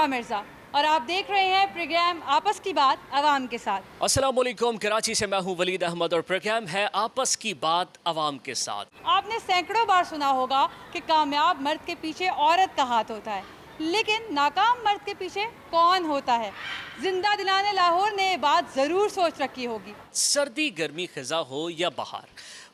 मिर्ज़ा और आप देख रहे हैं प्रोग्राम आपस की बात अवाम के साथ। अस्सलाम वालेकुम, कराची से मैं हूं वलीद अहमद और प्रोग्राम है आपस की बात अवाम के साथ। आपने सैकड़ों बार सुना होगा कि कामयाब मर्द के पीछे औरत का हाथ होता है, लेकिन नाकाम मर्द के पीछे कौन होता है? जिंदा दिलाने लाहौर ने ये बात ज़रूर सोच रखी होगी। सर्दी गर्मी खिजा हो या बहार,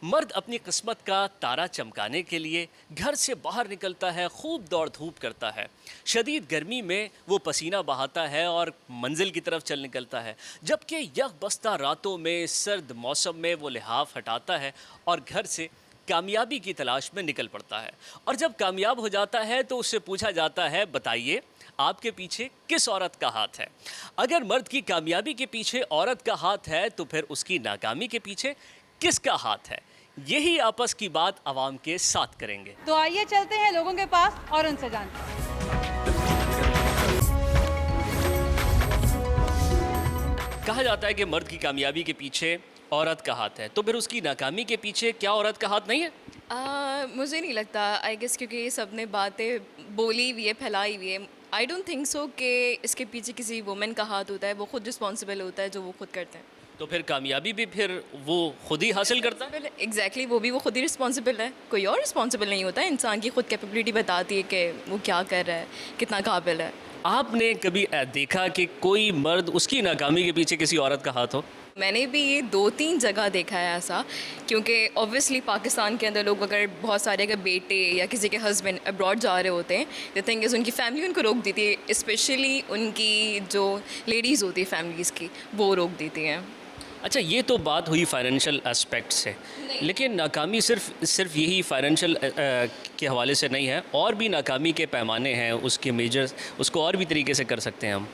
मर्द अपनी किस्मत का तारा चमकाने के लिए घर से बाहर निकलता है, खूब दौड़ धूप करता है। शदीद गर्मी में वो पसीना बहाता है और मंजिल की तरफ चल निकलता है, जबकि यक बस्ता रातों में सर्द मौसम में वो लिहाफ हटाता है और घर से कामयाबी की तलाश में निकल पड़ता है। और जब कामयाब हो जाता है तो उससे पूछा जाता है, बताइए आपके पीछे किस औरत का हाथ है? अगर मर्द की कामयाबी के पीछे औरत का हाथ है तो फिर उसकी नाकामी के पीछे किसका हाथ है? यही आपस की बात अवाम के साथ करेंगे। तो आइए चलते हैं लोगों के पास और उनसे जानते हैं। कहा जाता है कि मर्द की कामयाबी के पीछे औरत का हाथ है, तो फिर उसकी नाकामी के पीछे क्या औरत का हाथ नहीं है? मुझे नहीं लगता। आई गेस क्योंकि ये सब ने बातें बोली हुई है, फैलाई हुई है। आई डोंट थिंक सो कि इसके पीछे किसी वुमेन का हाथ होता है। वो खुद रिस्पॉन्सिबल होता है जो वो खुद करते हैं। तो फिर कामयाबी भी फिर वो खुद ही हासिल करता है? एग्जैक्टली वो खुद ही रिस्पॉन्सिबल है, कोई और रिस्पॉन्सिबल नहीं होता है। इंसान की खुद कैपेबिलिटी बताती है कि वो क्या कर रहा है, कितना काबिल है। आपने कभी देखा कि कोई मर्द उसकी नाकामी के पीछे किसी औरत का हाथ हो? मैंने भी ये 2-3 जगह देखा है ऐसा, क्योंकि ऑब्वियसली पाकिस्तान के अंदर लोग अगर बहुत सारे अगर बेटे या किसी के हस्बैंड अब्रॉड जा रहे होते हैं, द थिंग इज़ उनकी फैमिली उनको रोक देती है। स्पेशली उनकी जो लेडीज़ होती है फैमिलीज़ की, वो रोक देती हैं। अच्छा, ये तो बात हुई फाइनेंशियल एस्पेक्ट से, लेकिन नाकामी सिर्फ यही फाइनेंशियल के हवाले से नहीं है, और भी नाकामी के पैमाने हैं, उसके मेजर्स, उसको और भी तरीके से कर सकते हैं हम।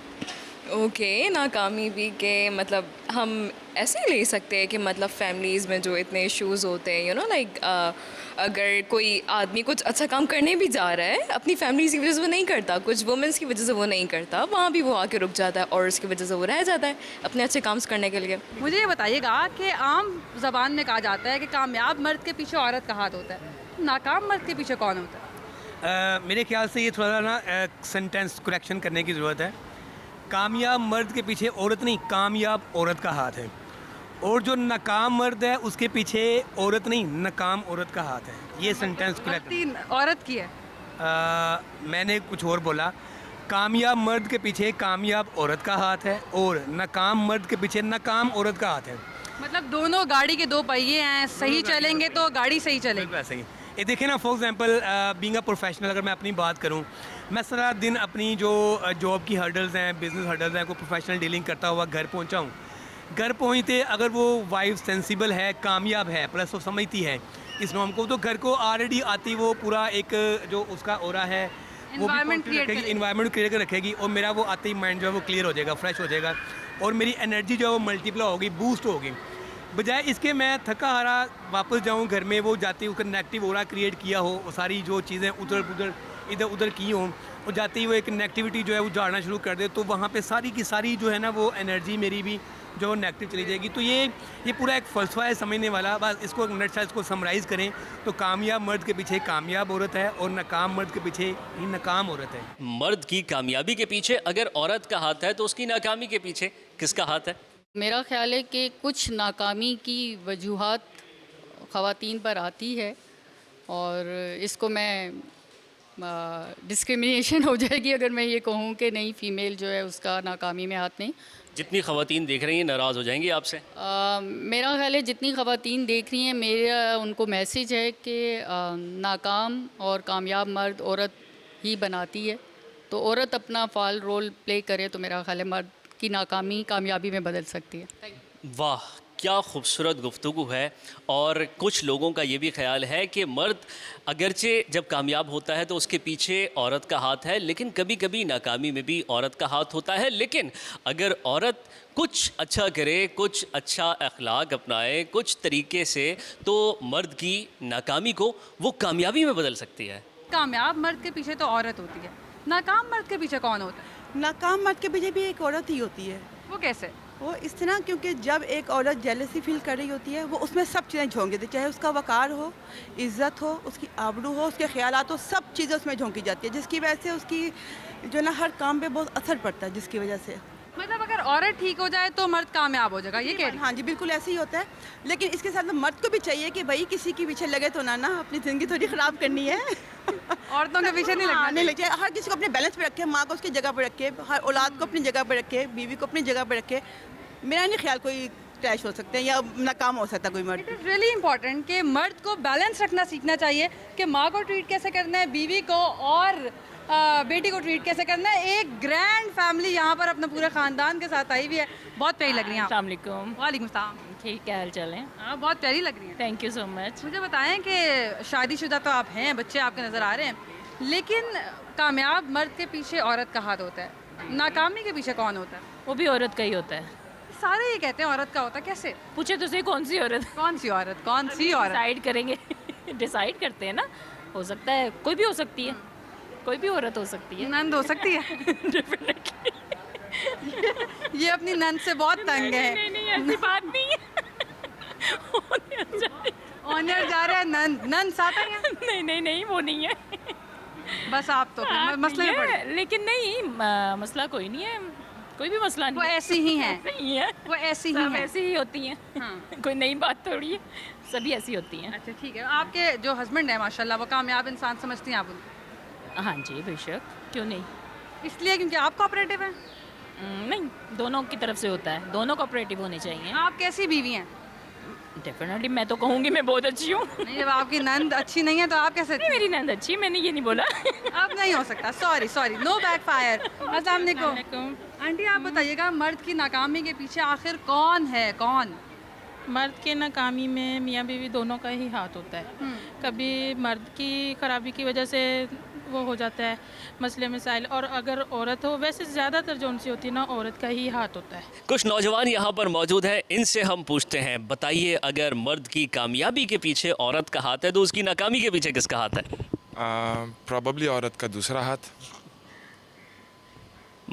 ओके, नाकामी भी के मतलब हम ऐसे ले सकते हैं कि मतलब फैमिलीज़ में जो इतने इश्यूज़ होते हैं, लाइक अगर कोई आदमी कुछ अच्छा काम करने भी जा रहा है, अपनी फैमिलीज़ की वजह से वो नहीं करता, कुछ वुमेंस की वजह से वो नहीं करता, वहाँ भी वो आके रुक जाता है और उसकी वजह से वो रह जाता है अपने अच्छे काम करने के लिए। मुझे ये बताइएगा कि आम ज़बान में कहा जाता है कि कामयाब मर्द के पीछे औरत का हाथ होता है, नाकाम मर्द के पीछे कौन होता है? मेरे ख्याल से ये थोड़ा ना सेंटेंस करेक्शन करने की ज़रूरत है। कामयाब मर्द के पीछे औरत नहीं, कामयाब औरत का हाथ है। और जो नाकाम मर्द है उसके पीछे औरत नहीं, नाकाम औरत का हाथ है। ये सेंटेंस करेक्ट। तीन औरत की है। मैंने कुछ और बोला। कामयाब मर्द के पीछे कामयाब औरत का हाथ है और नाकाम मर्द के पीछे नाकाम औरत का हाथ है। मतलब दोनों गाड़ी के दो पहिए हैं, सही चलेंगे तो गाड़ी सही चलेगी। वैसे ही ये देखें ना, for example being a professional, अगर मैं अपनी बात करूं, मैं सारा दिन अपनी जो जॉब की हर्डल्स हैं, बिजनेस हर्डल्स हैं, को प्रोफेशनल डीलिंग करता हुआ घर पहुंचा हूं। घर पहुंचते अगर वो वाइफ सेंसिबल है, कामयाब है, प्लस वो समझती है इस नॉर्म को, तो घर को ऑलरेडी आती वो पूरा एक जो उसका ओरा है वो भी इन्वायरमेंट क्रिएट कर रखेगी, और मेरा वो आते ही माइंड जो है वो क्लियर हो जाएगा, फ्रेश हो जाएगा, और मेरी एनर्जी जो है वो मल्टीप्लाई होगी, बूस्ट होगी। बजाय इसके मैं थका हारा वापस जाऊं घर में, वो जाती उसका नेगेटिव ओरा क्रिएट किया हो, वो सारी जो चीज़ें इधर उधर की हों, और जाती ही वो एक नेगेटिविटी जो है वो झाड़ना शुरू कर दे, तो वहाँ पे सारी की सारी जो है ना वो एनर्जी मेरी भी जो नेगेटिव चली जाएगी। तो ये पूरा एक फ़लसफ़ा है समझने वाला। बस इसको नटशा इसको समराइज़ करें तो कामयाब मर्द के पीछे कामयाब औरत है और नाकाम मर्द के पीछे ही नाकाम औरत है। मर्द की कामयाबी के पीछे अगर औरत का हाथ है तो उसकी नाकामी के पीछे किसका हाथ है? मेरा ख्याल है कि कुछ नाकामी की वजूहात ख़वातीन पर आती है, और इसको मैं डिस्क्रिमिनेशन हो जाएगी अगर मैं ये कहूँ कि नहीं, फ़ीमेल जो है उसका नाकामी में हाथ नहीं। जितनी ख़वातीन देख रही हैं नाराज़ हो जाएंगी आपसे। मेरा ख्याल है जितनी ख़वातीन देख रही हैं, मेरा उनको मैसेज है कि नाकाम और कामयाब मर्द औरत ही बनाती है, तो औरत अपना फ़ाल रोल प्ले करे तो मेरा ख्याल है मर्द की नाकामी कामयाबी में बदल सकती है। वाह, क्या खूबसूरत गुफ्तगू है। और कुछ लोगों का ये भी ख्याल है कि मर्द अगरचे जब कामयाब होता है तो उसके पीछे औरत का हाथ है, लेकिन कभी कभी नाकामी में भी औरत का हाथ होता है। लेकिन अगर औरत कुछ अच्छा करे, कुछ अच्छा अखलाक अपनाए, कुछ तरीके से, तो मर्द की नाकामी को वो कामयाबी में बदल सकती है। कामयाब मर्द के पीछे तो औरत होती है, नाकाम मर्द के पीछे कौन होता है? नाकाम मर्द के पीछे भी एक औरत ही होती है। वो कैसे? वो इस तरह, क्योंकि जब एक औरत जेलसी फील कर रही होती है वो उसमें सब चीज़ें झोंक देती है, चाहे उसका वकार हो, इज़्ज़त हो, उसकी आबरू हो, उसके ख्यालात हो, सब चीज़ें उसमें झोंकी जाती है, जिसकी वजह से उसकी जो ना हर काम पे बहुत असर पड़ता है, जिसकी वजह से मतलब अगर औरत ठीक हो जाए तो मर्द कामयाब हो जाएगा, ये कह रही हैं? हाँ जी बिल्कुल ऐसे ही होता है। लेकिन इसके साथ मर्द को भी चाहिए कि भाई किसी के पीछे लगे तो ना अपनी ज़िंदगी थोड़ी ख़राब करनी है। औरतों के पीछे नहीं लगना हाँ, नहीं लग जाए, हर किसी को अपने बैलेंस पे रखे, माँ को उसकी जगह पे रखे, हर औलाद को अपनी जगह पे रखे, बीवी को अपनी जगह पे रखे। मेरा नहीं ख्याल कोई क्रैश हो सकते हैं या नाकाम हो सकता है कोई मर्द। इट इज़ रियली इंपॉर्टेंट कि मर्द को बैलेंस रखना सीखना चाहिए कि माँ को ट्रीट कैसे करना है, बीवी को और बेटी को ट्रीट कैसे करना है। एक ग्रैंड फैमिली यहाँ पर अपने पूरे ख़ानदान के साथ आई हुई है, बहुत प्यारी लग रही हैं आप। अस्सलाम वालेकुम। वालेकुम सलाम। ठीक, क्या हाल चाल है? हाँ, बहुत प्यारी लग रही हैं। Thank you so much. मुझे बताएं कि शादीशुदा तो आप हैं, बच्चे आपके नज़र आ रहे हैं, लेकिन कामयाब मर्द के पीछे औरत का हाथ होता है, नाकामी के पीछे कौन होता है? वो भी औरत का ही होता है। सारे ये कहते हैं औरत का होता है, कैसे? पूछे तो सही, कौन सी औरत? कौन सी औरत, कौन सी औरत? डिसाइड करेंगे डिसाइड करते हैं ना। हो सकता है कोई भी हो सकती है, कोई भी औरत हो सकती है। नंद हो सकती है। डेफिनेटली। ये अपनी नंद से बहुत तंग है। नहीं नहीं, ऐसी बात नहीं है। ऑनर जा रहे हैं, नंद नंद साथ आई हैं? नहीं नहीं नहीं, वो नहीं है। बस आप तो फिर मसले में पड़े। लेकिन नहीं, मसला कोई नहीं है, कोई भी मसला वो नहीं है। ऐसी ही हैं, नहीं है, वो ऐसी ही सब हैं। ऐसी ही होती हैं। हाँ। कोई नई बात थोड़ी है, सभी ऐसी होती हैं। अच्छा ठीक है, आपके जो हस्बैंड है माशाल्लाह वो कामयाब इंसान समझती हैं आप उनको? हाँ जी, बेशक, क्यों नहीं। इसलिए क्योंकि आप कोऑपरेटिव हैं? नहीं, दोनों की तरफ से होता है, दोनों कोऑपरेटिव होने चाहिए। आप कैसी बीवी हैं? डेफिनेटली मैं तो कहूँगी मैं बहुत अच्छी हूँ। नहीं, जब आपकी नंद अच्छी नहीं है तो आप कैसे? नहीं, मेरी नंद अच्छी है, मैंने ये नहीं बोला। अब नहीं हो सकता, सॉरी सॉरी, नो बैकफायर। अस्सलाम वालेकुम। आंटी आप बताइएगा, मर्द की नाकामी के पीछे आखिर कौन है, कौन? मर्द के नाकामी में मियाँ बीवी दोनों का ही हाथ होता है। कभी मर्द की खराबी की वजह से वो हो जाता है मसले मसाइल, और अगर औरत हो, वैसे ज़्यादातर जो उनसी होती है ना, औरत का ही हाथ होता है। कुछ नौजवान यहाँ पर मौजूद हैं, इनसे हम पूछते हैं, बताइए अगर मर्द की कामयाबी के पीछे औरत का हाथ है तो उसकी नाकामी के पीछे किसका हाथ है? प्रॉबली औरत का दूसरा हाथ।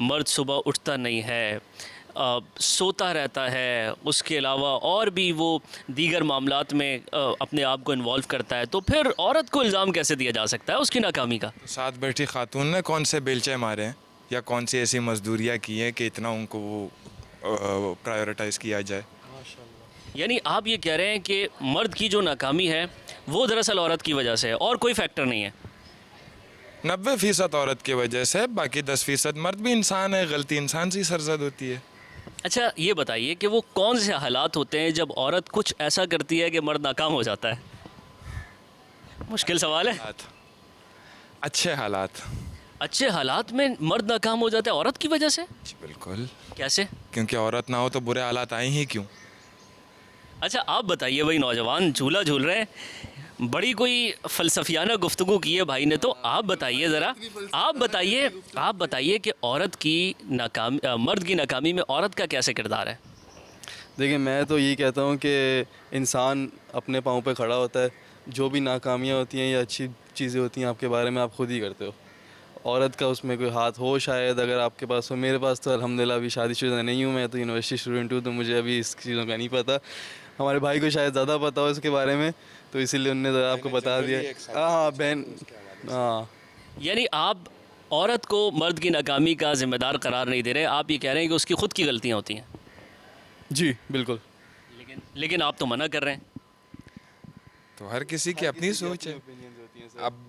मर्द सुबह उठता नहीं है, सोता रहता है, उसके अलावा और भी वो दीगर मामलात में अपने आप को इन्वॉल्व करता है, तो फिर औरत को इल्ज़ाम कैसे दिया जा सकता है उसकी नाकामी का? साथ बैठी खातून ने कौन से बेलचे मारे हैं या कौन सी ऐसी मजदूरियाँ की हैं कि इतना उनको वो प्रायोरिटाइज़ किया जाए। यानी आप ये कह रहे हैं कि मर्द की जो नाकामी है वो दरअसल औरत की वजह से है और कोई फैक्टर नहीं है? 90% औरत की वजह से, बाकी 10% मर्द भी इंसान है, गलती इंसान से ही सरजद होती है। अच्छा ये बताइए कि वो कौन से हालात होते हैं जब औरत कुछ ऐसा करती है कि मर्द नाकाम हो जाता है? मुश्किल सवाल है। अच्छे हालात। अच्छे हालात में मर्द नाकाम हो जाता है औरत की वजह से? जी बिल्कुल। कैसे? क्योंकि औरत ना हो तो बुरे हालात आए ही क्यों। अच्छा आप बताइए, भाई नौजवान झूला झूल रहे हैं, बड़ी कोई फ़लसफियाना गुफ्तगू की है भाई ने, तो आप बताइए ज़रा, आप बताइए कि औरत की नाकामी, मर्द की नाकामी में औरत का कैसे किरदार है? देखिए, मैं तो यही कहता हूँ कि इंसान अपने पाँव पे खड़ा होता है, जो भी नाकामियाँ होती हैं या अच्छी चीज़ें होती हैं आपके बारे में आप खुद ही करते हो। औरत का उसमें कोई हाथ हो शायद, अगर आपके पास हो। मेरे पास तो अल्हम्दुलिल्लाह अभी शादीशुदा नहीं हूँ, मैं तो यूनिवर्सिटी स्टूडेंट हूँ, तो मुझे अभी इस चीज़ों का नहीं पता। हमारे भाई को शायद ज़्यादा पता हो इसके बारे में, तो इसीलिए उनने ज़रा आपको बता दिया। हाँ बहन, हाँ। यानी आप औरत को मर्द की नाकामी का ज़िम्मेदार करार नहीं दे रहे, आप ये कह रहे हैं कि उसकी खुद की गलतियाँ होती हैं? जी बिल्कुल। लेकिन आप तो मना कर रहे हैं। तो हर किसी की अपनी सोच है। अब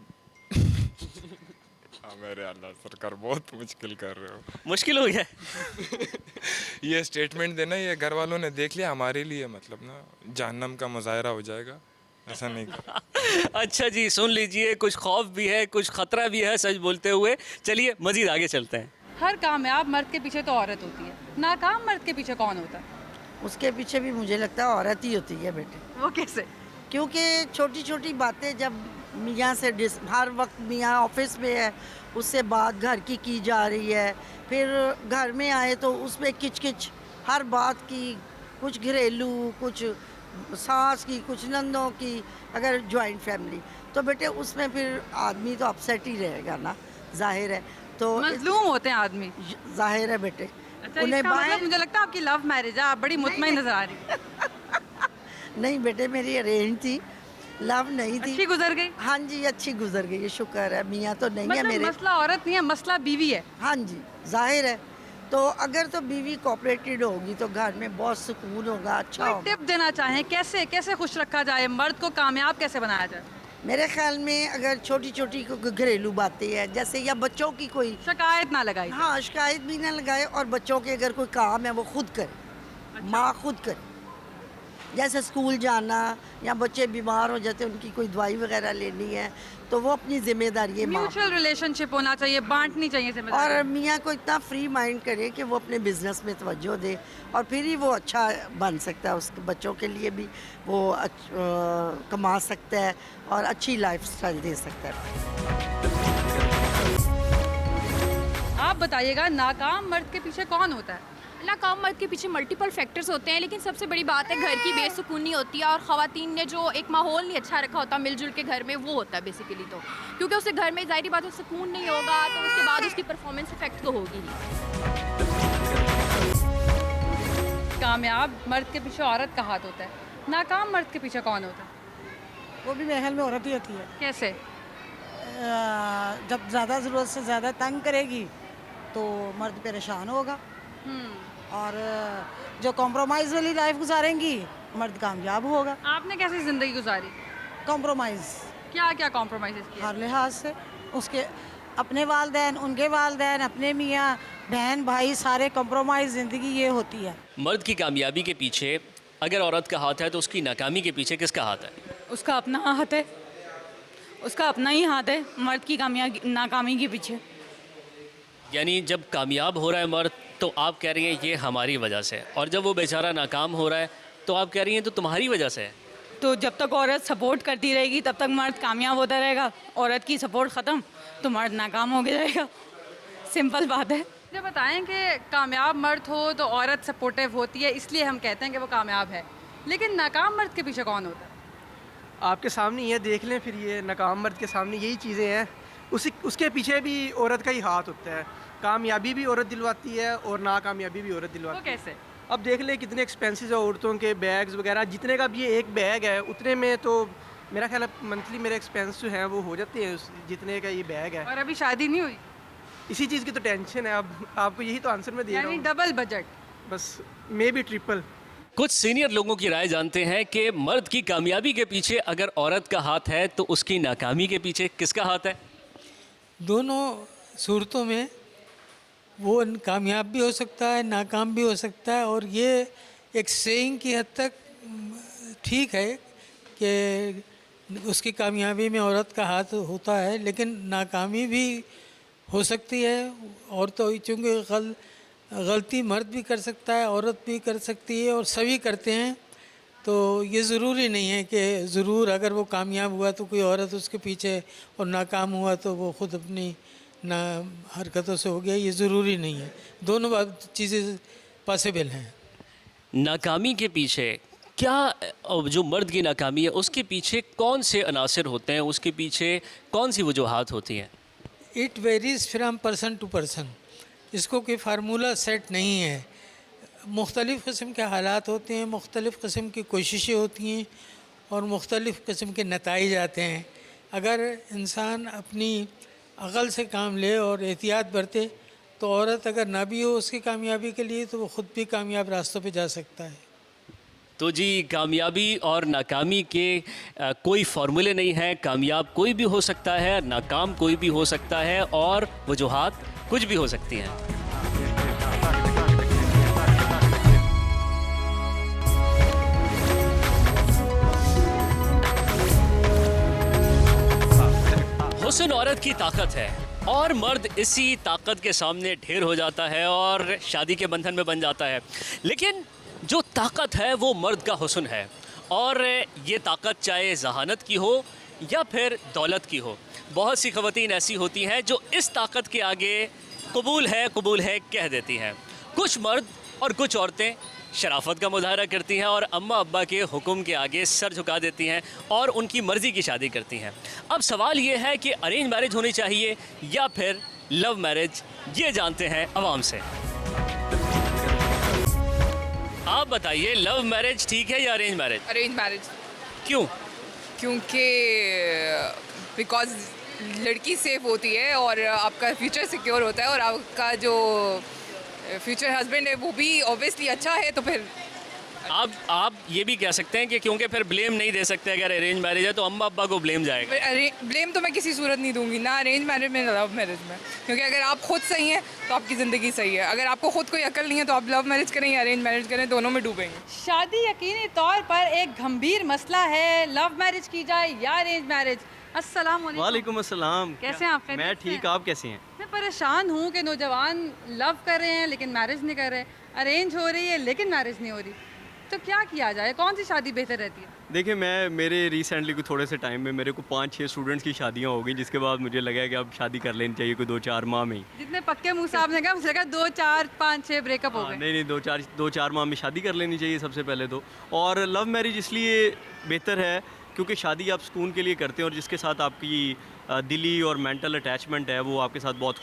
मेरे अल्लाह सरकार बहुत मुश्किल कर रहे हो। मुश्किल हो गया ये स्टेटमेंट देना, ये घर वालों ने देख लिया हमारे लिए मतलब ना जहन्नम का मुजाहरा हो जाएगा, ऐसा नहीं कर। अच्छा जी, सुन लीजिए, कुछ खौफ भी है, कुछ ख़तरा भी है सच बोलते हुए। चलिए मज़ीद आगे चलते हैं। हर कामयाब मर्द के पीछे तो औरत होती है, नाकाम मर्द के पीछे कौन होता है? उसके पीछे भी मुझे लगता है औरत ही होती है बेटे। वो कैसे? क्योंकि छोटी छोटी बातें जब मियाँ से हर वक्त मियाँ ऑफिस में है, उससे बात घर की जा रही है, फिर घर में आए तो उसमें किचकिच हर बात की, कुछ घरेलू, कुछ सास की, कुछ नंदों की, अगर जॉइंट फैमिली, तो बेटे उसमें फिर आदमी तो अपसेट ही रहेगा ना, जाहिर है। तो मजलूम होते हैं आदमी, जाहिर है बेटे। अच्छा, उन्हें इसका मतलब बाहर मुझे लगता है आपकी लव मैरिज है, आप बड़ी मुतमईन नजर आ रही हैं। नहीं बेटे, मेरी अरेंज थी, लव नहीं थी। अच्छी गुजर गई। हाँ जी, अच्छी गुजर गई है, शुक्र है। मियाँ तो नहीं है मतलब मेरे। मसला औरत नहीं है, मसला बीवी है। हाँ जी, जाहिर है। तो अगर तो बीवी कोऑपरेटेड होगी तो घर में बहुत सुकून होगा, अच्छा कोई होगा। टिप देना चाहें, कैसे कैसे खुश रखा जाए, मर्द को कामयाब कैसे बनाया जाए? मेरे ख्याल में अगर छोटी छोटी घरेलू बातें हैं, जैसे या बच्चों की कोई शिकायत ना लगाई। हाँ, शिकायत भी ना लगाए, और बच्चों के अगर कोई काम है वो खुद करे, माँ खुद करे। जैसे स्कूल जाना, या बच्चे बीमार हो जाते हैं, उनकी कोई दवाई वगैरह लेनी है, तो वो अपनी जिम्मेदारी है माँ। म्यूचुअल रिलेशनशिप होना चाहिए, बांटनी चाहिए जिम्मेदारी। और मियाँ को इतना फ्री माइंड करे कि वो अपने बिजनेस में तवज्जो दे, और फिर ही वो अच्छा बन सकता है, उसके बच्चों के लिए भी वो कमा सकता है और अच्छी लाइफस्टाइल दे सकता है। आप बताइएगा, नाकाम मर्द के पीछे कौन होता है? नाकाम मर्द के पीछे मल्टीपल फैक्टर्स होते हैं, लेकिन सबसे बड़ी बात है घर की बेसुकूनी होती है, और ख़वातीन ने जो एक माहौल नहीं अच्छा रखा होता मिलजुल के घर में, वो होता है बेसिकली। तो क्योंकि उससे घर में ज़ाहिर बात है सुकून नहीं होगा, तो उसके बाद उसकी परफॉर्मेंस इफेक्ट तो होगी ही। कामयाब मर्द के पीछे औरत का हाथ होता है, नाकाम मर्द के पीछे कौन होता है? वो भी मेरे ख्याल में औरत ही होती है। कैसे? जब ज़्यादा ज़रूरत से ज़्यादा तंग करेगी तो मर्द परेशान होगा, और जो कॉम्प्रोमाइज़ वाली लाइफ गुजारेंगी मर्द कामयाब होगा। आपने कैसी ज़िंदगी गुजारी? कॉम्प्रोमाइज़। क्या क्या कॉम्प्रोमाइज़ किए? हर लिहाज से, उसके अपने वालदैन, उनके वालदैन, अपने मियाँ बहन भाई, सारे कॉम्प्रोमाइज़ ज़िंदगी ये होती है। मर्द की कामयाबी के पीछे अगर औरत का हाथ है तो उसकी नाकामी के पीछे किसका हाथ है? उसका अपना हाथ है, उसका अपना ही हाथ है मर्द की नाकामी के पीछे। यानी जब कामयाब हो रहा है मर्द तो आप कह रही हैं ये हमारी वजह से, और जब वो बेचारा नाकाम हो रहा है तो आप कह रही हैं तो तुम्हारी वजह से है। तो जब तक औरत सपोर्ट करती रहेगी तब तक मर्द कामयाब होता रहेगा, औरत की सपोर्ट ख़त्म तो मर्द नाकाम हो जाएगा। सिंपल बात है। मुझे बताएं कि कामयाब मर्द हो तो औरत सपोर्टिव होती है, इसलिए हम कहते हैं कि वो कामयाब है, लेकिन नाकाम मर्द के पीछे कौन होता है? आपके सामने ये देख लें, फिर ये नाकाम मर्द के सामने यही चीज़ें हैं, उसके पीछे भी औरत का ही हाथ होता है। कामयाबी भी औरत दिलवाती है और नाकामयाबी भी औरत दिलवाती है। वो कैसे? अब देख ले कितने एक्सपेंसिव है औरतों के बैग्स वगैरह, जितने का भी ये एक बैग है उतने में तो मेरा ख्याल है मंथली मेरे एक्सपेंस जो हैं वो हो जाते हैं जितने का ये बैग है। और अभी शादी नहीं हुई? इसी चीज़ की तो टेंशन है। अब आपको यही तो आंसर मैं दे रहा हूँ, डबल बजट, बस मे बी ट्रिपल। कुछ सीनियर लोगों की राय जानते हैं कि मर्द की कामयाबी के पीछे अगर औरत का हाथ है तो उसकी नाकामी के पीछे किसका हाथ है? दोनों सूरतों में वो कामयाब भी हो सकता है, नाकाम भी हो सकता है, और ये एक सेइंग की हद तक ठीक है कि उसकी कामयाबी में औरत का हाथ होता है, लेकिन नाकामी भी हो सकती है। और तो चूँकि गलती मर्द भी कर सकता है, औरत भी कर सकती है, और सभी करते हैं, तो ये ज़रूरी नहीं है कि ज़रूर अगर वो कामयाब हुआ तो कोई औरत उसके पीछे, और नाकाम हुआ तो वो ख़ुद अपनी ना हरकतों से हो गया, ये ज़रूरी नहीं है। दोनों चीज़ें पॉसिबल हैं। नाकामी के पीछे क्या, जो मर्द की नाकामी है उसके पीछे कौन से अनासर होते हैं, उसके पीछे कौन सी वजूहात होती हैं? It varies from person to person, इसको कोई फार्मूला सेट नहीं है। मुख्तलिफ़ किस्म के हालात होते हैं, मुख्तलिफ़ किस्म की कोशिशें होती हैं, और मुख्तलिफ़ किस्म के नताइज आते हैं। अगर इंसान अपनी अक़ल से काम ले और एहतियात बरते तो औरत अगर ना भी हो उसकी कामयाबी के लिए तो वो ख़ुद भी कामयाब रास्तों पे जा सकता है। तो जी, कामयाबी और नाकामी के कोई फार्मूले नहीं है। कामयाब कोई भी हो सकता है, नाकाम कोई भी हो सकता है, और वजूहात कुछ भी हो सकती हैं। हुस्न औरत की ताकत है, और मर्द इसी ताकत के सामने ढेर हो जाता है और शादी के बंधन में बन जाता है। लेकिन जो ताकत है वो मर्द का हुस्न है, और ये ताकत चाहे जहानत की हो या फिर दौलत की हो। बहुत सी ख़वातीन ऐसी होती हैं जो इस ताकत के आगे कबूल है कह देती हैं। कुछ मर्द और कुछ औरतें शराफत का मुजाहरा करती हैं और अम्मा अब्बा के हुक्म के आगे सर झुका देती हैं और उनकी मर्ज़ी की शादी करती हैं। अब सवाल ये है कि अरेंज मैरिज होनी चाहिए या फिर लव मैरिज, ये जानते हैं अवाम से। आप बताइए, लव मैरिज ठीक है या अरेंज मैरिज? Arrange marriage. क्यों? क्योंकि बिकॉज लड़की सेफ होती है और आपका फ्यूचर सिक्योर होता है, और आपका जो फ्यूचर हस्बैंड है वो भी ऑब्वियसली अच्छा है, तो फिर आप ये भी कह सकते हैं कि क्योंकि फिर ब्लेम नहीं दे सकते, अगर अरेंज मैरिज है तो अम्मा अब्बा को ब्लेम जाएगा। ब्लेम तो मैं किसी सूरत नहीं दूंगी, ना अरेंज मैरिज में ना लव मैरिज में, क्योंकि अगर आप खुद सही हैं तो आपकी ज़िंदगी सही है। अगर आपको खुद कोई अकल नहीं है तो आप लव मैरिज करें या अरेंज मैरिज करें, दोनों में डूबेंगे। शादी यकीनी तौर पर एक गंभीर मसला है, लव मैरिज की जाए या अरेंज मैरिज। अस्सलाम वालेकुम। वालेकुम अस्सलाम। कैसे हैं आप? खैरियत मैं से ठीक, हैं? आप कैसी हैं? मैं परेशान हूँ कि नौजवान लव कर रहे हैं लेकिन मैरिज नहीं कर रहे, अरेंज हो रही है लेकिन मैरिज नहीं हो रही, तो क्या किया जाए? कौन सी शादी बेहतर रहती है? देखिए, मेरे रिसेंटली कोई थोड़े से टाइम में मेरे को 5-6 स्टूडेंट्स की शादियां हो गई, जिसके बाद मुझे लगा कि अब शादी कर लेनी चाहिए कोई 2-4 माह में ही। जितने पक्के मुँह साहब ने कहा, मुझे लगा 2, 4, 5, 6 ब्रेकअप हो गए। नहीं, 2-4 माह में शादी कर लेनी चाहिए सबसे पहले तो। और लव मैरिज इसलिए बेहतर है क्योंकि शादी आप सुकून के लिए करते हैं, और जिसके साथ आपकी दिली और मेंटल अटैचमेंट है वो आपके साथ बहुत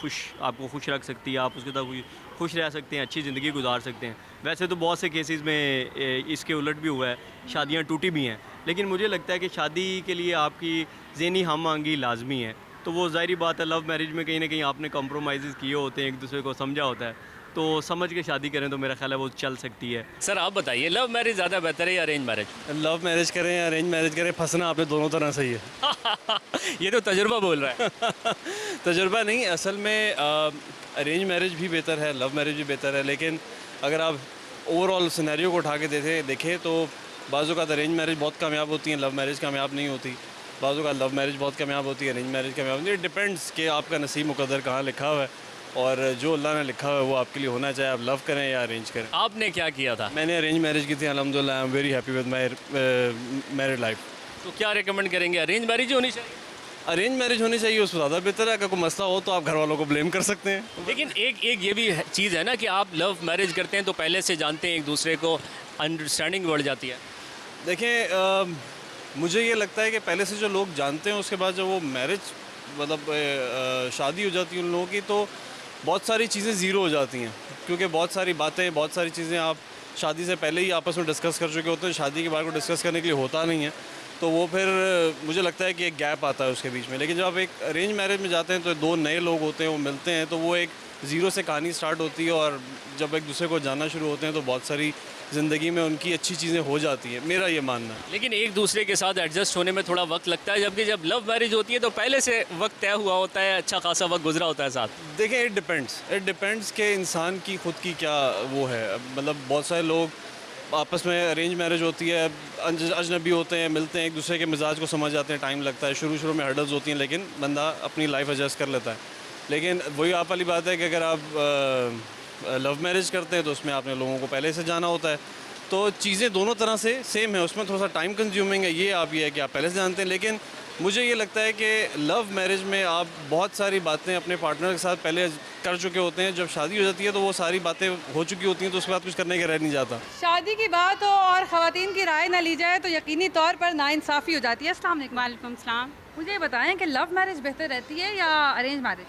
आपको खुश रख सकती है, आप उसके साथ खुश रह सकते हैं, अच्छी ज़िंदगी गुजार सकते हैं। वैसे तो बहुत से केसेस में इसके उलट भी हुआ है, शादियां टूटी भी हैं, लेकिन मुझे लगता है कि शादी के लिए आपकी ज़हनी हम आंगी लाजमी है। तो वो ज़ाहिर बात है, लव मैरिज में कहीं ना कहीं आपने कॉम्प्रोमाइज़ किए होते हैं, एक दूसरे को समझा होता है, तो समझ के शादी करें तो मेरा ख्याल है वो चल सकती है। सर आप बताइए, लव मैरिज ज़्यादा बेहतर है या अरेंज मैरिज? लव मैरिज करें या अरेंज मैरिज करें, फंसना आपने दोनों तरह सही है। ये तो तजुर्बा बोल रहा है। तजुर्बा नहीं, असल में अरेंज मैरिज भी बेहतर है, लव मैरिज भी बेहतर है, लेकिन अगर आप ओवरऑल सिनेरियो को उठा के देखें तो बाज़ औक़ात अरेंज मैरिज बहुत कामयाब होती है, लव मैरिज कामयाब नहीं होती। बाज़ औक़ात लव मैरिज बहुत कामयाब होती है, अरेंज मैरिज कामयाब नहीं। डिपेंड्स कि आपका नसीब मुकद्दर कहाँ लिखा हुआ है, और जो अल्लाह ने लिखा हुआ है वो आपके लिए होना चाहिए, आप लव करें या अरेंज करें। आपने क्या किया था? मैंने अरेंज मैरिज की थी, अल्हम्दुलिल्लाह I am very happy with my married life. तो क्या रिकमेंड करेंगे, अरेंज मैरिज होनी चाहिए? अरेंज मैरिज होनी चाहिए, उससे ज़्यादा बेहतर है। अगर कोई मसला हो तो आप घर वालों को ब्लेम कर सकते हैं। लेकिन एक ये भी चीज़ है ना कि आप लव मैरिज करते हैं तो पहले से जानते हैं एक दूसरे को, अंडरस्टैंडिंग बढ़ जाती है। देखें, मुझे ये लगता है कि पहले से जो लोग जानते हैं, उसके बाद जब वो मैरिज मतलब शादी हो जाती है उन लोगों की, तो बहुत सारी चीज़ें ज़ीरो हो जाती हैं, क्योंकि बहुत सारी बातें, बहुत सारी चीज़ें आप शादी से पहले ही आपस में डिस्कस कर चुके होते हैं, शादी के बाद को डिस्कस करने के लिए होता नहीं है, तो वो फिर मुझे लगता है कि एक गैप आता है उसके बीच में। लेकिन जब आप एक अरेंज मैरिज में जाते हैं तो 2 नए लोग होते हैं, वो मिलते हैं, तो वो एक ज़ीरो से कहानी स्टार्ट होती है, और जब एक दूसरे को जानना शुरू होते हैं तो बहुत सारी ज़िंदगी में उनकी अच्छी चीज़ें हो जाती हैं, मेरा ये मानना है। लेकिन एक दूसरे के साथ एडजस्ट होने में थोड़ा वक्त लगता है, जबकि जब लव मैरिज होती है तो पहले से वक्त तय हुआ होता है, अच्छा खासा वक्त गुजरा होता है साथ। देखें, इट डिपेंड्स कि इंसान की खुद की क्या वो है। मतलब बहुत सारे लोग आपस में, अरेंज मैरिज होती है, अजनबी होते हैं, मिलते हैं, एक दूसरे के मिजाज को समझ जाते हैं, टाइम लगता है, शुरू में हर्डल्स होती हैं, लेकिन बंदा अपनी लाइफ एडजस्ट कर लेता है। लेकिन वही आप वाली बात है कि अगर आप लव मैरिज करते हैं तो उसमें आपने लोगों को पहले से जाना होता है, तो चीज़ें दोनों तरह से सेम है, उसमें थोड़ा सा टाइम कंज्यूमिंग है, ये है कि आप पहले से जानते हैं। लेकिन मुझे ये लगता है कि लव मैरिज में आप बहुत सारी बातें अपने पार्टनर के साथ पहले कर चुके होते हैं, जब शादी हो जाती है तो वो सारी बातें हो चुकी होती हैं, तो उसके बाद कुछ करने का रह नहीं जाता। शादी की बात हो और ख़वातीन की राय ना ली जाए तो यकीनी तौर पर नाइंसाफ़ी हो जाती है। अस्सलाम वालेकुम। वालेकुम सलाम। मुझे ये बताएं कि लव मैरिज बेहतर रहती है या अरेंज मैरिज?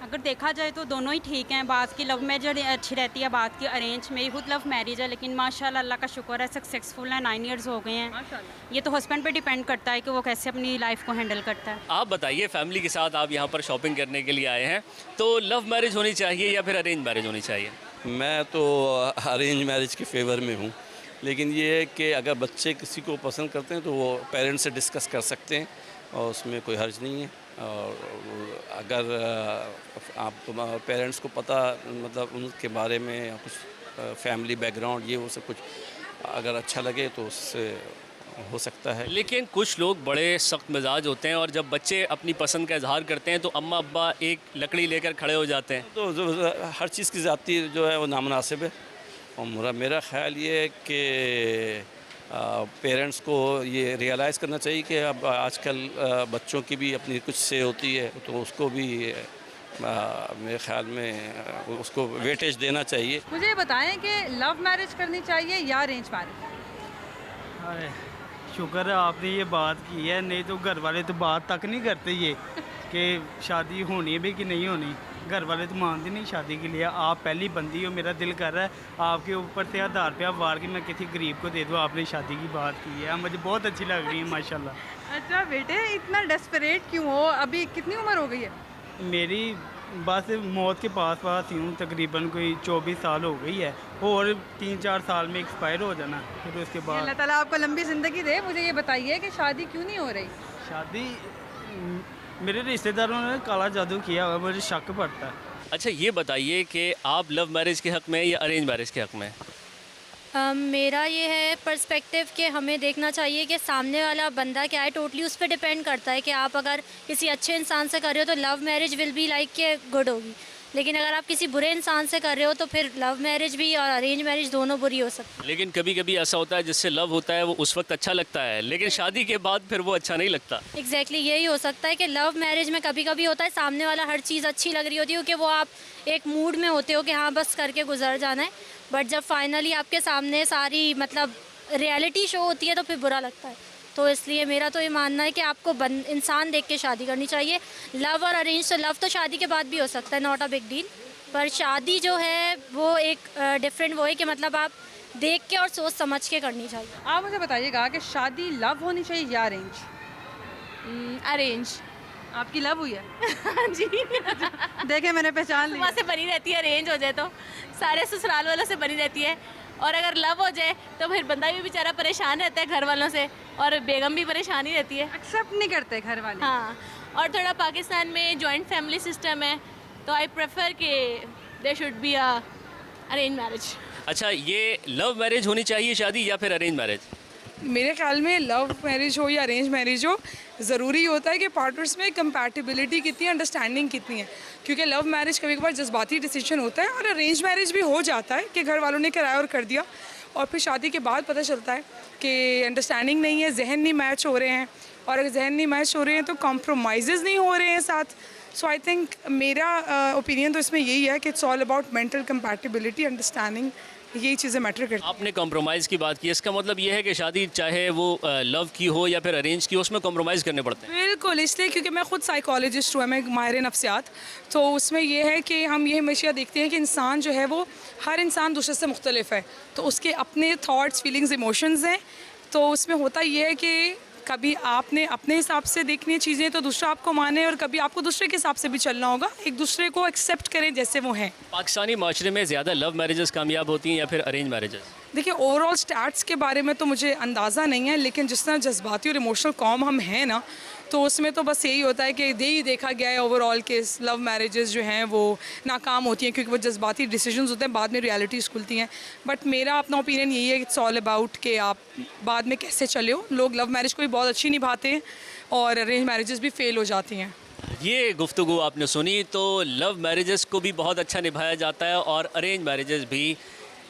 अगर देखा जाए तो दोनों ही ठीक हैं। बात की लव मैरिज अच्छी रहती है, बात की अरेंज। मेरी खुद लव मैरिज है, लेकिन माशाल्लाह अल्लाह का शुक्र है सक्सेसफुल है, 9 इयर्स हो गए हैं। ये तो हस्बैंड पे डिपेंड करता है कि वो कैसे अपनी लाइफ को हैंडल करता है। आप बताइए, फैमिली के साथ आप यहाँ पर शॉपिंग करने के लिए आए हैं, तो लव मैरिज होनी चाहिए या फिर अरेंज मैरिज होनी चाहिए? मैं तो अरेंज मैरिज के फेवर में हूँ, लेकिन ये है कि अगर बच्चे किसी को पसंद करते हैं तो वो पेरेंट्स से डिस्कस कर सकते हैं और उसमें कोई हर्ज नहीं है। और अगर आप पेरेंट्स को पता, मतलब उनके बारे में या कुछ फैमिली बैकग्राउंड ये वो सब कुछ अगर अच्छा लगे तो उससे हो सकता है। लेकिन कुछ लोग बड़े सख्त मिजाज होते हैं और जब बच्चे अपनी पसंद का इजहार करते हैं तो अम्मा अब्बा एक लकड़ी लेकर खड़े हो जाते हैं। तो हर चीज़ की ज़ाती जो है वो नामुनासिब है, और मेरा ख़्याल ये है कि पेरेंट्स को ये रियलाइज़ करना चाहिए कि अब आजकल बच्चों की भी अपनी कुछ से होती है, तो उसको भी मेरे ख्याल में उसको वेटेज देना चाहिए। मुझे बताएं कि लव मैरिज करनी चाहिए या अरेंज मैरिज? अरे शुक्र है आपने ये बात की है, नहीं तो घर वाले तो बात तक नहीं करते ये कि शादी होनी भी कि नहीं होनी। घर वाले तो मानते नहीं शादी के लिए, आप पहली बंदी हो, मेरा दिल कर रहा है आपके ऊपर से 1000 रुपया वार के मैं किसी गरीब को दे दूँ, आपने शादी की बात की है, मुझे बहुत अच्छी लग रही है माशाल्लाह। अच्छा बेटे, इतना डेस्परेट क्यों हो? अभी कितनी उम्र हो गई है? मेरी बस मौत के पास ही हूँ, तकरीबन कोई 24 साल हो गई है, और 3-4 साल में एक्सपायर हो जाना, फिर उसके बाद अल्लाह ताला आपको लंबी ज़िंदगी दे। मुझे ये बताइए कि शादी क्यों नहीं हो रही? शादी मेरे रिश्तेदारों ने काला जादू किया हुआ, मुझे शक पड़ता है। अच्छा ये बताइए कि आप लव मैरिज के हक़ में या अरेंज मैरिज के हक़ में? मेरा ये है पर्सपेक्टिव कि हमें देखना चाहिए कि सामने वाला बंदा क्या है, टोटली उस पर डिपेंड करता है कि आप अगर किसी अच्छे इंसान से कर रहे हो तो love marriage will be like के गुड होगी, लेकिन अगर आप किसी बुरे इंसान से कर रहे हो तो फिर लव मैरिज भी और अरेंज मैरिज दोनों बुरी हो सकती है। लेकिन कभी कभी ऐसा होता है जिससे लव होता है वो उस वक्त अच्छा लगता है, लेकिन शादी के बाद फिर वो अच्छा नहीं लगता। एग्जैक्टली यही हो सकता है कि लव मैरिज में कभी कभी होता है सामने वाला हर चीज़ अच्छी लग रही होती है, क्योंकि वो आप एक मूड में होते हो कि हाँ बस करके गुजर जाना है, बट जब फाइनली आपके सामने सारी मतलब रियलिटी शो होती है तो फिर बुरा लगता है। तो इसलिए मेरा तो ये मानना है कि आपको इंसान देख के शादी करनी चाहिए। लव और अरेंज, तो लव तो शादी के बाद भी हो सकता है, नॉट अ बिग डील, पर शादी जो है वो एक डिफरेंट वो है कि मतलब आप देख के और सोच समझ के करनी चाहिए। आप मुझे बताइएगा कि शादी लव होनी चाहिए या अरेंज? अरेंज। आपकी लव हुई है? हाँ जी। देखे मैंने पहचान ली। वहाँ से बनी रहती है, अरेंज हो जाए तो सारे ससुराल वालों से बनी रहती है, और अगर लव हो जाए तो फिर बंदा भी बेचारा परेशान रहता है घर वालों से, और बेगम भी परेशान ही रहती है, एक्सेप्ट नहीं करते घर वाले। हाँ, और थोड़ा पाकिस्तान में जॉइंट फैमिली सिस्टम है, तो आई प्रेफर कि there should be a arrange marriage. अच्छा ये लव मैरिज होनी चाहिए शादी या फिर अरेंज मैरिज? मेरे ख्याल में लव मैरिज हो या अरेंज मैरिज हो, ज़रूरी होता है कि पार्टनर्स में कंपैटिबिलिटी कितनी है, अंडरस्टैंडिंग कितनी है, क्योंकि लव मैरिज कभी कभार जज्बाती डिसीजन होता है, और अरेंज मैरिज भी हो जाता है कि घर वालों ने कराया और कर दिया, और फिर शादी के बाद पता चलता है कि अंडरस्टैंडिंग नहीं है, जहन नहीं मैच हो रहे हैं, और अगर जहन नहीं मैच हो रहे हैं तो कॉम्प्रोमाइज़ नहीं हो रहे हैं साथ। सो आई थिंक मेरा ओपिनियन तो इसमें यही है कि it's all about mental compatibility, understanding, यही चीज़ें मैटर करती हैं। आपने कॉम्प्रोमाइज़ की बात की, इसका मतलब ये है कि शादी चाहे वो लव की हो या फिर अरेंज की हो, उसमें कॉम्प्रोमाइज़ करने पड़ते हैं? बिल्कुल, इसलिए क्योंकि मैं खुद साइकोलॉजिस्ट हूँ, मैं माहिर नफ्सियात, तो उसमें यह है कि हम ये हमेशा देखते हैं कि इंसान जो है वो हर इंसान दूसरे से मुख्तलिफ है, तो उसके अपने थाट्स, फीलिंग्स, इमोशंस हैं, तो उसमें होता ये है कि कभी आपने अपने हिसाब से देखनी है चीज़ें तो दूसरा आपको माने, और कभी आपको दूसरे के हिसाब से भी चलना होगा, एक दूसरे को एक्सेप्ट करें जैसे वो हैं। पाकिस्तानी माशरे में ज़्यादा लव मैरिजेस कामयाब होती हैं या फिर अरेंज मैरिजेस? देखिए ओवरऑल स्टैट्स के बारे में तो मुझे अंदाज़ा नहीं है, लेकिन जिस तरह जज्बाती और इमोशनल कौम हम हैं ना, तो उसमें तो बस यही होता है कि यही देखा गया है ओवरऑल के लव मैरिजेस जो हैं वो नाकाम होती हैं, क्योंकि वो जज्बाती डिसीजंस होते हैं, बाद में रियलिटीज़ खुलती हैं। बट मेरा अपना ओपिनियन यही है कि इट्स ऑल अबाउट कि आप बाद में कैसे चले हो। लोग लव मैरिज को भी बहुत अच्छी निभाते हैं और अरेंज मैरिजेस भी फेल हो जाती हैं। ये गुफ्तगू आपने सुनी, तो लव मैरिजेस को भी बहुत अच्छा निभाया जाता है और अरेंज मैरिजेस भी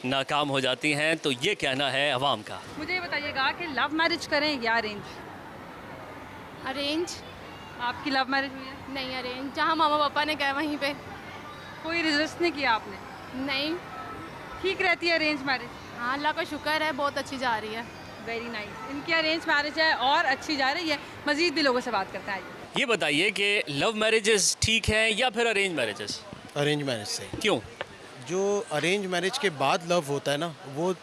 नाकाम हो जाती हैं, तो ये कहना है अवाम का। मुझे ये बताइएगा कि लव मैरिज करें या अरेंज? अरेंज। आपकी लव मैरिज हुई है? नहीं, अरेंज, जहाँ मामा पापा ने कहा वहीं पे। कोई रिजल्ट नहीं किया आपने? नहीं। ठीक रहती है अरेंज मैरिज? हाँ, अल्लाह का शुक्र है, बहुत अच्छी जा रही है। Very nice. इनकी अरेंज मैरिज है और अच्छी जा रही है। मज़ीद भी लोगों से बात करते हैं। ये बताइए कि लव मैरिजेस ठीक हैं या फिर अरेंज मैरिजेस? अरेंज मैरिज से। क्यों? जो अरेंज मैरिज के बाद लव होता है ना, वो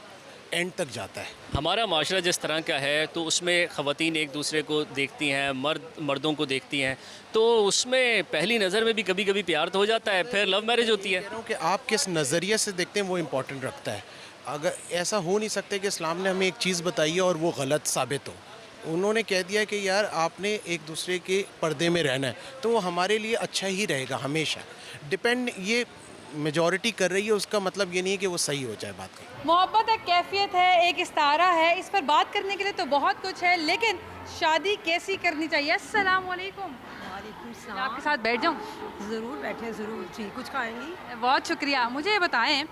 एंड तक जाता है। हमारा माशरा जिस तरह का है तो उसमें ख़वातीन एक दूसरे को देखती हैं, मर्द मर्दों को देखती हैं, तो उसमें पहली नज़र में भी कभी कभी प्यार तो हो जाता है, फिर लव मैरिज होती है। कह रहा हूँ कि आप किस नज़रिए से देखते हैं वो इम्पोर्टेंट रखता है। अगर ऐसा हो नहीं सकता कि इस्लाम ने हमें एक चीज़ बताई है और वो गलत साबित हो। उन्होंने कह दिया कि यार आपने एक दूसरे के पर्दे में रहना है, तो वो हमारे लिए अच्छा ही रहेगा हमेशा। डिपेंड ये मेजॉरिटी कर रही है, उसका मतलब ये नहीं है कि वो सही हो जाए बात का। मोहब्बत एक कैफियत है, एक इस्तारा है, इस पर बात करने के लिए तो बहुत कुछ है, लेकिन शादी कैसी करनी चाहिए? अस्सलाम वालेकुम। मैं आपके साथ बैठ जाऊँ? ज़रूर बैठे, ज़रूर जी। कुछ खाएंगी? बहुत शुक्रिया। मुझे ये बताएं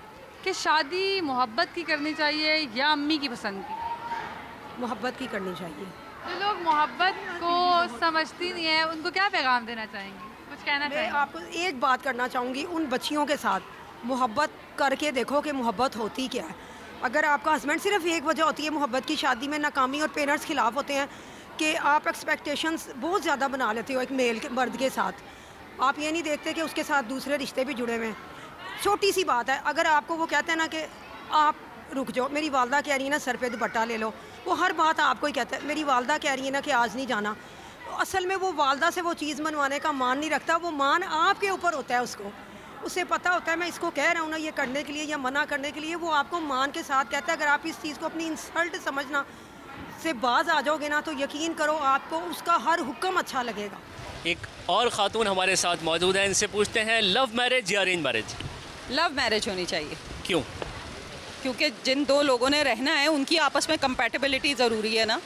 कि शादी मोहब्बत की करनी चाहिए या अम्मी की पसंद की? मोहब्बत की करनी चाहिए। जो लोग मोहब्बत को समझती नहीं है उनको क्या पैगाम देना चाहेंगी? कुछ कहना मैं चाहेंगी? आपको एक बात करना चाहूँगी उन बच्चियों के साथ, मोहब्बत करके देखो कि मोहब्बत होती क्या है। अगर आपका हस्बैंड, सिर्फ एक वजह होती है मोहब्बत की शादी में नाकामी और पेरेंट्स खिलाफ होते हैं कि आप एक्सपेक्टेशंस बहुत ज़्यादा बना लेते हो एक मेल के मर्द के साथ, आप ये नहीं देखते कि उसके साथ दूसरे रिश्ते भी जुड़े हुए हैं। छोटी सी बात है, अगर आपको वो कहते हैं ना कि आप रुक जाओ, मेरी वालदा कह रही है ना सर पे दुपट्टा ले लो, वो हर बात आपको ही कहता है। मेरी वालदा कह रही है ना कि आज नहीं जाना, तो असल में वो वालदा से वो चीज़ मनवाने का मान नहीं रखता, वो मान आपके ऊपर होता है। उसको उसे पता होता है मैं इसको कह रहा हूँ ना ये करने के लिए या मना करने के लिए, वो आपको मान के साथ कहता है। अगर आप इस चीज़ को अपनी इंसल्ट समझना से बाज आ जाओगे ना, तो यकीन करो आपको उसका हर हुक्म अच्छा लगेगा। एक और खातून हमारे साथ मौजूद है, इनसे पूछते हैं लव मैरिज या अरेंज मैरिज? लव मैरिज होनी चाहिए, क्यों? क्योंकि जिन दो लोगों ने रहना है उनकी आपस में कंपैटिबिलिटी ज़रूरी है ना,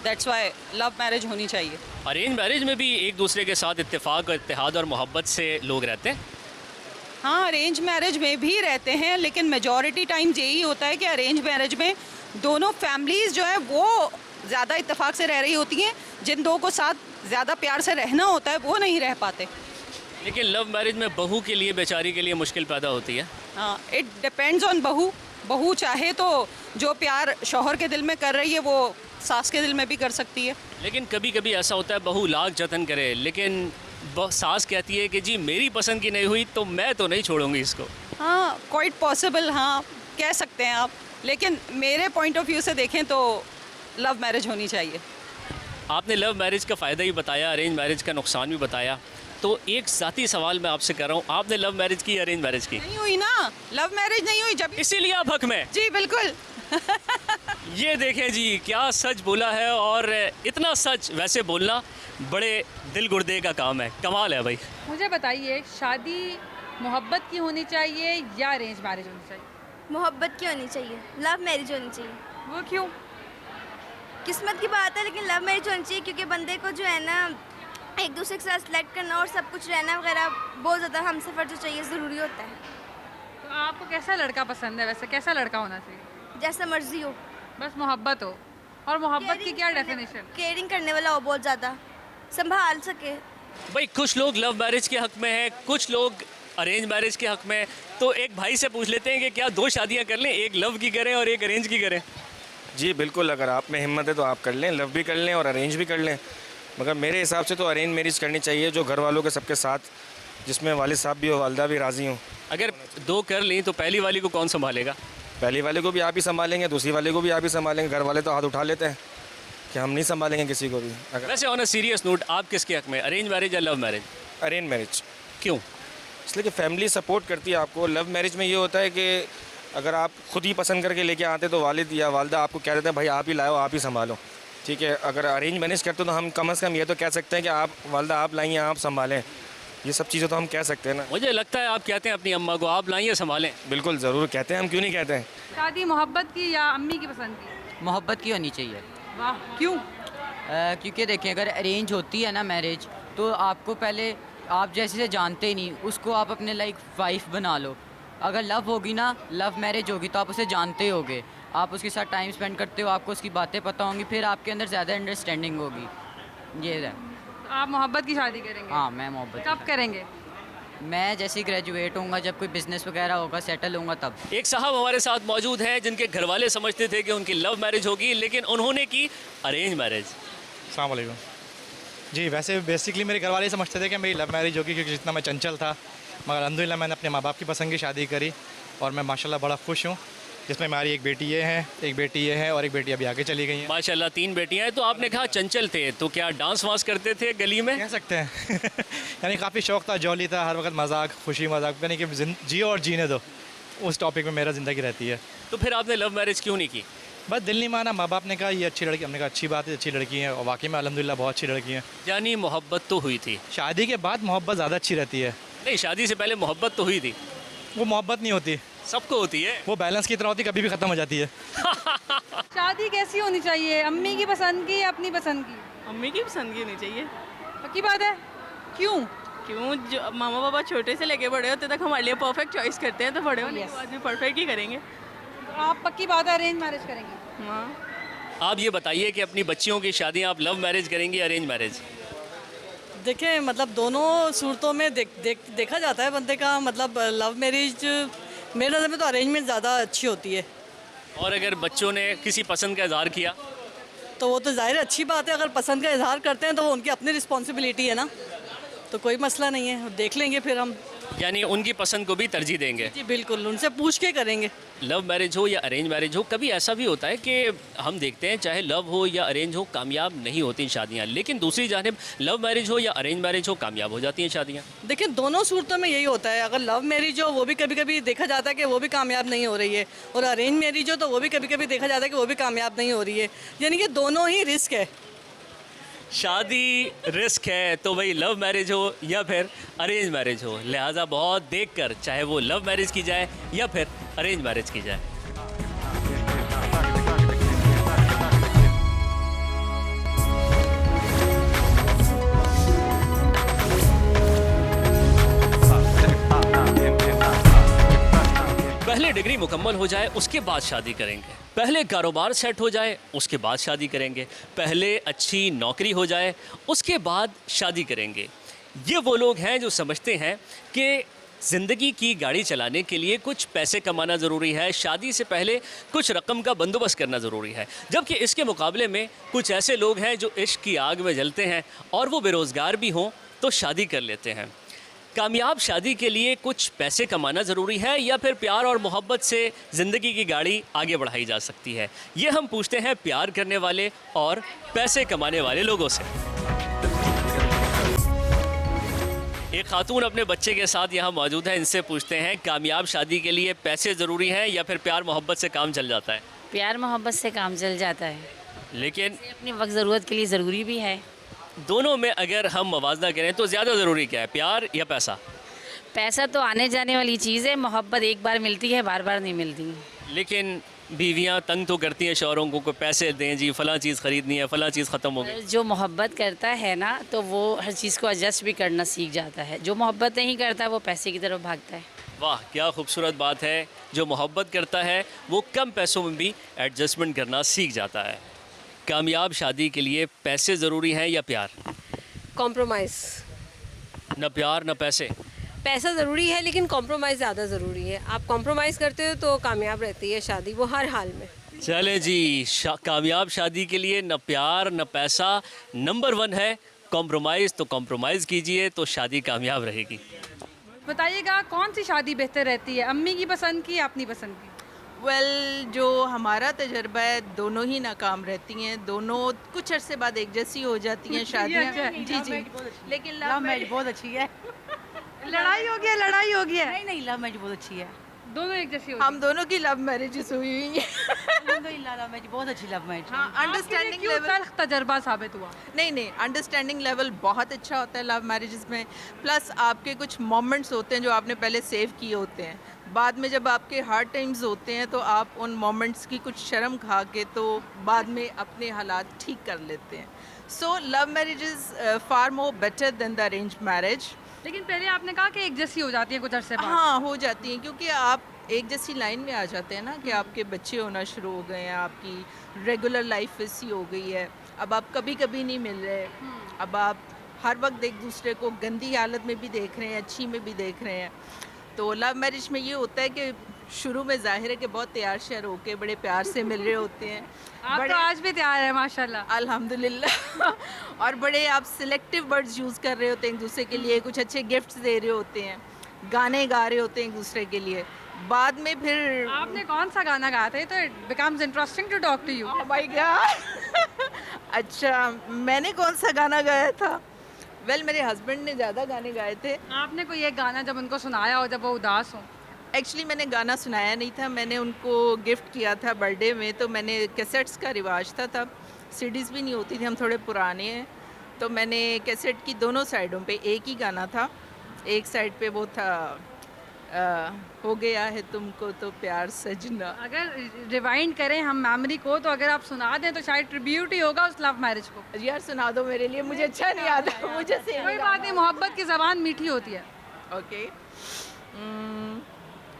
दैट्स वाई लव मैरिज होनी चाहिए। अरेंज मैरिज में भी एक दूसरे के साथ इत्तेफाक और इत्तेहाद और मोहब्बत से लोग रहते हैं। हाँ, अरेंज मैरिज में भी रहते हैं, लेकिन मेजॉरिटी टाइम यही होता है कि अरेंज मैरिज में दोनों फैमिलीज़ जो है वो ज़्यादा इत्तेफाक से रह रही होती हैं। जिन दो को साथ ज़्यादा प्यार से रहना होता है वो नहीं रह पाते। लेकिन लव मैरिज में बहू के लिए, बेचारी के लिए मुश्किल पैदा होती है। हाँ, इट डिपेंड्स ऑन बहू। बहू चाहे तो जो प्यार शौहर के दिल में कर रही है वो सास के दिल में भी कर सकती है। लेकिन कभी कभी ऐसा होता है बहू लाख जतन करे, लेकिन सास कहती है कि जी मेरी पसंद की नहीं हुई तो मैं तो नहीं छोड़ूंगी इसको। हाँ, क्वाइट पॉसिबल, हाँ कह सकते हैं आप, लेकिन मेरे पॉइंट ऑफ व्यू से देखें तो लव मैरिज होनी चाहिए। आपने लव मैरिज का फ़ायदा ही बताया, अरेंज मैरिज का नुकसान भी बताया, तो एक ज़ाती सवाल मैं आपसे कर रहा हूँ, आपने लव मैरिज की, अरेंज मैरिज की? नहीं हुई ना, लव मैरिज नहीं हुई। जब इसीलिए आप हक में? जी बिल्कुल। ये देखें जी, क्या सच बोला है, और इतना सच वैसे बोलना बड़े दिल गुर्दे का काम है, कमाल है भाई। मुझे बताइए, शादी मोहब्बत की होनी चाहिए या अरेंज मैरिज होनी चाहिए? मोहब्बत की होनी चाहिए, लव मैरिज होनी चाहिए। वो क्यों? किस्मत की बात है, लेकिन लव मैरिज होनी चाहिए क्योंकि बंदे को जो है ना एक दूसरे के साथ सेलेक्ट करना और सब कुछ रहना वगैरह बहुत ज़्यादा हमसफ़र जो चाहिए ज़रूरी होता है। तो आपको कैसा लड़का पसंद है वैसे, कैसा लड़का होना चाहिए? जैसा मर्जी हो, बस मोहब्बत हो। और मोहब्बत की क्या डेफिनेशन? केयरिंग करने वाला हो, बहुत ज़्यादा संभाल सके। भाई कुछ लोग लव मैरिज के हक़ में हैं, कुछ लोग अरेंज मैरिज के हक़ में। तो एक भाई से पूछ लेते हैं कि क्या दो शादियां कर लें, एक लव की करें और एक अरेंज की करें? जी बिल्कुल, अगर आप में हिम्मत है तो आप कर लें, लव भी कर लें और अरेंज भी कर लें। मगर मेरे हिसाब से तो अरेंज मैरिज करनी चाहिए, जो घर वालों के सबके साथ, जिसमें वालिद साहब भी हो, वालदा भी राज़ी हों। अगर दो कर ली तो पहली वाली को कौन संभालेगा? पहली वाले को भी आप ही संभालेंगे, दूसरी वाले को भी आप ही संभालेंगे। घर वाले तो हाथ उठा लेते हैं कि हम नहीं संभालेंगे किसी को भी। अगर वैसे ऑन अ सीरियस नोट, आप किसके हक़ में, अरेंज मैरिज या लव मैरिज? Arrange marriage. क्यों? इसलिए कि फैमिली सपोर्ट करती है आपको। लव मैरिज में ये होता है कि अगर आप खुद ही पसंद करके लेके आते तो वालिद या वालदा आपको कह देते हैं भाई आप ही लाओ, आप ही संभालो, ठीक है। अगर अरेंज मैरिज करते तो हम कम से कम ये तो कह सकते हैं कि आप वालदा आप लाइए, आप संभालें, ये सब चीज़ें तो हम कह सकते हैं ना। मुझे लगता है आप कहते हैं अपनी अम्मा को आप लाइए, संभालें। बिल्कुल ज़रूर कहते हैं, हम क्यों नहीं कहते हैं। शादी मोहब्बत की या अम्मी की पसंद की? मोहब्बत की होनी चाहिए। वाह, क्यों? क्योंकि देखें, अगर अरेंज होती है ना मैरिज, तो आपको पहले आप जैसे से जानते ही नहीं, उसको आप अपने लाइक वाइफ बना लो। अगर लव होगी ना, लव मैरिज होगी, तो आप उसे जानते होगे, आप उसके साथ टाइम स्पेंड करते हो, आपको उसकी बातें पता होंगी, फिर आपके अंदर ज़्यादा अंडरस्टैंडिंग होगी। ये है। तो आप मोहब्बत की शादी करेंगे? हाँ, मैं मोहब्बत। कब करेंगे? मैं जैसे ही ग्रेजुएट होऊंगा, जब कोई बिज़नेस वगैरह होगा, सेटल होऊंगा तब। एक साहब हमारे साथ मौजूद हैं जिनके घर वाले समझते थे कि उनकी लव मैरिज होगी, लेकिन उन्होंने की अरेंज मैरिज। अस्सलाम वालेकुम जी। वैसे बेसिकली मेरे घर वाले समझते थे कि मेरी लव मैरिज होगी, क्योंकि जितना मैं चंचल था, मगर अल्हम्दुलिल्लाह मैंने अपने माँ बाप की पसंद की शादी करी और मैं माशाल्लाह बड़ा खुश हूँ, जिसमें हमारी एक बेटी ये है, एक बेटी ये है और एक बेटी अभी आगे चली गई है। माशाल्लाह 3 बेटियां हैं। तो आपने कहा चंचल थे, तो क्या डांस वांस करते थे गली में? कह सकते हैं यानी काफ़ी शौक़ था, जॉली था, हर वक्त मजाक, खुशी मजाक, यानी कि जियो और जीने दो, उस टॉपिक में मेरा ज़िंदगी रहती है। तो फिर आपने लव मैरिज क्यों नहीं की? बस दिल नहीं माना, माँ बाप ने कहा ये अच्छी लड़की, हमने कहा अच्छी बात है, अच्छी लड़की है, और वाकई में अल्हम्दुलिल्लाह बहुत अच्छी लड़की है। यानी मोहब्बत तो हुई थी? शादी के बाद मोहब्बत ज़्यादा अच्छी रहती है। नहीं, शादी से पहले मोहब्बत तो हुई थी। वो मोहब्बत नहीं होती, सबको होती है, वो बैलेंस की तरह होती, कभी भी ख़त्म हो जाती है। शादी कैसी होनी चाहिए, अम्मी की पसंद की या अपनी पसंद की? अम्मी की पसंद की होनी चाहिए। पक्की बात है? क्यों? क्यों, जो मामा पापा छोटे से लेके बड़े होते तक हमारे लिए परफेक्ट चॉइस करते हैं, तो बड़े होने के बाद भी परफेक्ट ही करेंगे। तो आप पक्की बात है अरेंज मैरिज करेंगे? हाँ। आप ये बताइए कि अपनी बच्चियों की शादियाँ आप लव मैरिज करेंगी या अरेंज मैरिज? देखें, मतलब दोनों सूरतों में देखा जाता है बंदे का, मतलब लव मैरिज मेरे नज़र में तो अरेंजमेंट ज़्यादा अच्छी होती है। और अगर बच्चों ने किसी पसंद का इजहार किया तो वो तो ज़ाहिर अच्छी बात है, अगर पसंद का इजहार करते हैं तो वो उनकी अपनी रिस्पॉन्सिबिलिटी है ना, तो कोई मसला नहीं है, देख लेंगे फिर हम। यानी उनकी पसंद को भी तरजीह देंगे। जी बिल्कुल, उनसे पूछ के करेंगे। लव मैरिज हो या अरेंज मैरिज हो, कभी ऐसा भी होता है कि हम देखते हैं चाहे लव हो या अरेंज हो कामयाब नहीं होती शादियाँ, लेकिन दूसरी जानिब लव मैरिज हो या अरेंज मैरिज हो कामयाब हो जाती हैं शादियाँ। देखिए दोनों सूरतों में यही होता है, अगर लव मैरिज हो वो भी कभी कभी देखा जाता है कि वो भी कामयाब नहीं हो रही है, और अरेंज मैरिज हो तो वो भी कभी कभी देखा जाता है कि वो भी कामयाब नहीं हो रही है। यानी कि दोनों ही रिस्क है। शादी रिस्क है तो भाई लव मैरिज हो या फिर अरेंज मैरिज हो, लिहाजा बहुत देखकर चाहे वो लव मैरिज की जाए या फिर अरेंज मैरिज की जाए। पहले डिग्री मुकम्मल हो जाए उसके बाद शादी करेंगे, पहले कारोबार सेट हो जाए उसके बाद शादी करेंगे, पहले अच्छी नौकरी हो जाए उसके बाद शादी करेंगे। ये वो लोग हैं जो समझते हैं कि ज़िंदगी की गाड़ी चलाने के लिए कुछ पैसे कमाना ज़रूरी है, शादी से पहले कुछ रकम का बंदोबस्त करना ज़रूरी है। जबकि इसके मुकाबले में कुछ ऐसे लोग हैं जो इश्क की आग में जलते हैं और वो बेरोज़गार भी हों तो शादी कर लेते हैं। कामयाब शादी के लिए कुछ पैसे कमाना ज़रूरी है या फिर प्यार और मोहब्बत से ज़िंदगी की गाड़ी आगे बढ़ाई जा सकती है? ये हम पूछते हैं प्यार करने वाले और पैसे कमाने वाले लोगों से। एक खातून अपने बच्चे के साथ यहाँ मौजूद है, इनसे पूछते हैं कामयाब शादी के लिए पैसे ज़रूरी हैं या फिर प्यार मोहब्बत से काम चल जाता है? प्यार मोहब्बत से काम चल जाता है, लेकिन अपनी वक्त ज़रूरत के लिए ज़रूरी भी है। दोनों में अगर हम मवाजना करें तो ज़्यादा ज़रूरी क्या है, प्यार या पैसा? पैसा तो आने जाने वाली चीज़ है, मोहब्बत एक बार मिलती है, बार बार नहीं मिलती। लेकिन बीवियां तंग तो करती हैं शौहरों को, पैसे दें जी, फ़लाँ चीज़ ख़रीदनी है, फ़लाँ चीज़ ख़त्म हो गई। जो मोहब्बत करता है ना तो वो हर चीज़ को एडजस्ट भी करना सीख जाता है, जो मोहब्बत नहीं करता वो पैसे की तरफ भागता है। वाह क्या खूबसूरत बात है, जो मोहब्बत करता है वो कम पैसों में भी एडजस्टमेंट करना सीख जाता है। कामयाब शादी के लिए पैसे ज़रूरी हैं या प्यार? कॉम्प्रोमाइज़। न प्यार न पैसे? पैसा ज़रूरी है लेकिन कॉम्प्रोमाइज़ ज़्यादा ज़रूरी है। आप कॉम्प्रोमाइज़ करते हो तो कामयाब रहती है शादी, वो हर हाल में। चले जी, कामयाब शादी के लिए न प्यार न पैसा, नंबर 1 है कॉम्प्रोमाइज़। तो कॉम्प्रोमाइज़ कीजिए तो शादी कामयाब रहेगी। बताइएगा कौन सी शादी बेहतर रहती है, अम्मी की पसंद की या अपनी पसंद की? जो हमारा तजर्बा है दोनों ही नाकाम रहती हैं, दोनों कुछ अरसे बाद एक जैसी हो जाती हैं शादियाँ। जी लेकिन लव मैरिज बहुत अच्छी है। लड़ाई हो गया, लड़ाई हो गया। नहीं लव मैरिज बहुत अच्छी है, दोनों एक जैसी हम दोनों की लव मैरिजेस हुई हुई है। लव मैरिज बहुत अच्छी लव मैरिज। हाँ, अंडरस्टैंडिंग लेवल तजर्बा साबित हुआ। नहीं अंडरस्टैंडिंग लेवल बहुत अच्छा होता है लव मैरिजेस में। प्लस आपके कुछ मोमेंट्स होते हैं जो आपने पहले सेव किए होते हैं, बाद में जब आपके हार्ड टाइम्स होते हैं तो आप उन मोमेंट्स की कुछ शर्म खा के तो बाद में अपने हालात ठीक कर लेते हैं। So love marriage is far more better than the arrange marriage. लेकिन पहले आपने कहा कि एक जैसी हो जाती है कुछ अरसे बाद। हाँ हो जाती हैं, क्योंकि आप एक जैसी लाइन में आ जाते हैं ना कि आपके बच्चे होना शुरू हो गए हैं, आपकी रेगुलर लाइफ ऐसी हो गई है, अब आप कभी कभी नहीं मिल रहे, अब आप हर वक्त एक दूसरे को गंदी हालत में भी देख रहे हैं, अच्छी में भी देख रहे हैं। तो लव मैरिज में ये होता है कि शुरू में जाहिर है कि बहुत तैयार श्यार होके बड़े प्यार से मिल रहे होते हैं। आप तो आज भी तैयार है माशाल्लाह। अल्हम्दुलिल्लाह। और बड़े आप सिलेक्टिव वर्ड्स यूज़ कर रहे होते हैं एक दूसरे के लिए, कुछ अच्छे गिफ्ट्स दे रहे होते हैं, गाने गा रहे होते हैं एक दूसरे के लिए। बाद में फिर आपने कौन सा गाना गाया था? तो it becomes interesting to talk to you. Oh my God. अच्छा मैंने कौन सा गाना गाया था? मेरे हस्बैंड ने ज़्यादा गाने गाए थे। आपने कोई एक गाना जब उनको सुनाया हो जब वो उदास हो? एक्चुअली मैंने गाना सुनाया नहीं था, मैंने उनको गिफ्ट किया था बर्थडे में, तो मैंने कैसेट्स का रिवाज था तब, सीडीज़ भी नहीं होती थी, हम थोड़े पुराने हैं, तो मैंने कैसेट की दोनों साइडों पे एक ही गाना था। एक साइड पे वो था हो गया है तुमको तो प्यार सजना। अगर रिवाइंड करें हम मेमोरी को तो अगर आप सुना दें तो शायद ट्रिब्यूट ही होगा उस लव मैरिज को। यार सुना दो मेरे लिए, मुझे अच्छा नहीं आता। मुझे कोई बात नहीं, मोहब्बत की ज़बान मीठी होती है। ओके।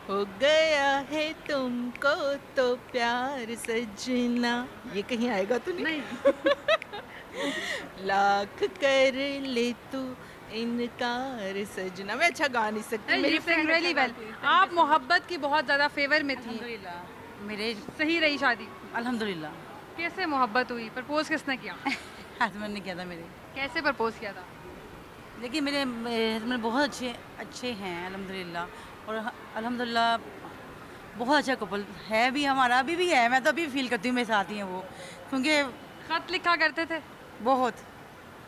हो गया है तुमको तो प्यार सजना, ये कहीं आएगा तो नहीं? लाख कर ले तू इनकार सजना। मैं अच्छा गा नहीं सकती, मेरी फ्रेंड रियली वेल। आप मोहब्बत की बहुत ज़्यादा फेवर में थी। मेरे सही रही शादी? अल्हम्दुलिल्लाह। कैसे मोहब्बत हुई? प्रपोज किसने किया? हस्बैंड ने किया था मेरे। कैसे प्रपोज किया था? देखिए मेरे हस्बैंड बहुत अच्छे हैं अल्हम्दुलिल्लाह, और अल्हम्दुलिल्लाह बहुत अच्छा कपल है भी हमारा, अभी भी है। मैं तो अभी फील करती हूँ मेरे साथ ही हैं वो, क्योंकि खत लिखा करते थे, बहुत